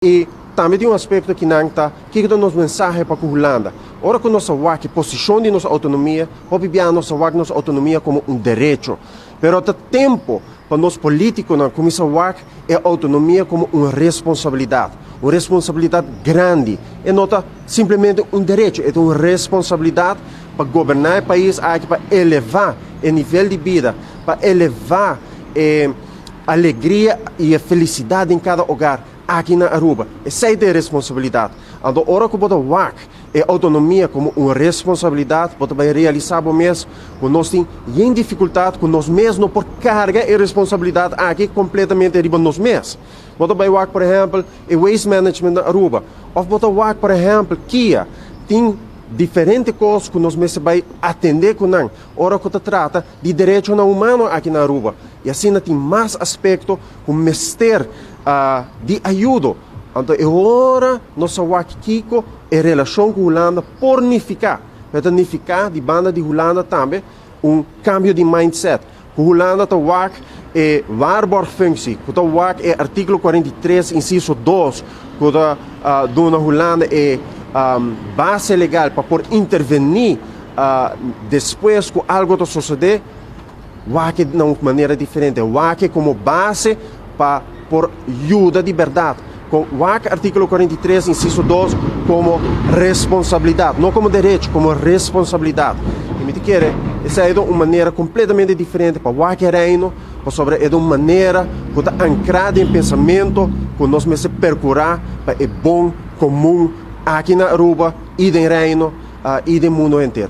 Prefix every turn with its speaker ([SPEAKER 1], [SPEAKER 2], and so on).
[SPEAKER 1] E também tem um aspecto que não está, que é nossa mensagem para a Holanda. Ora que nossa WAC, posição de nossa autonomia, pode ver a nossa WAC, nossa autonomia como um direito. Mas há tempo para nós políticos, como essa WAC, é a autonomia como uma responsabilidade grande. E não é simplesmente um direito, é uma responsabilidade para governar o país, para elevar o nível de vida, para elevar a alegria e a felicidade em cada hogar. Aqui na Aruba, essa é a responsabilidade. Então, ora que o WAC é autonomia como uma responsabilidade, você vai realizar o mesmo, quando nós temos dificuldade com nós mesmos, por carga e responsabilidade aqui completamente arriba nós mesmos. Você vai WAC, por exemplo, é waste management na Aruba. Ou você WAC, por exemplo, Kia, tem diferentes coisas que nós mesmos vai atender com não. Ora que se trata de direito humano aqui na Aruba. E assim tem mais aspectos com mestre de ajuda. Então, é hora nossa WAC Kiko em relação com a Holanda pornificar. Pornificar de banda de Holanda também um cambio de mindset. A Holanda tem WAC é waarborgfunctie. A WAC é artigo 43, inciso 2, que a dona Holanda é base legal para por intervenir depois que algo suceder. WAC de uma maneira diferente. WAC como base para por ajuda de verdade. Com WAC, artigo 43, inciso 2, como responsabilidade. Não como direito, como responsabilidade. E me quer, essa é uma maneira completamente diferente para WAC Reino, sobre é uma maneira que está ancrada em pensamento, que nós me percurar para o bom comum aqui na Aruba, e no Reino, e no mundo inteiro.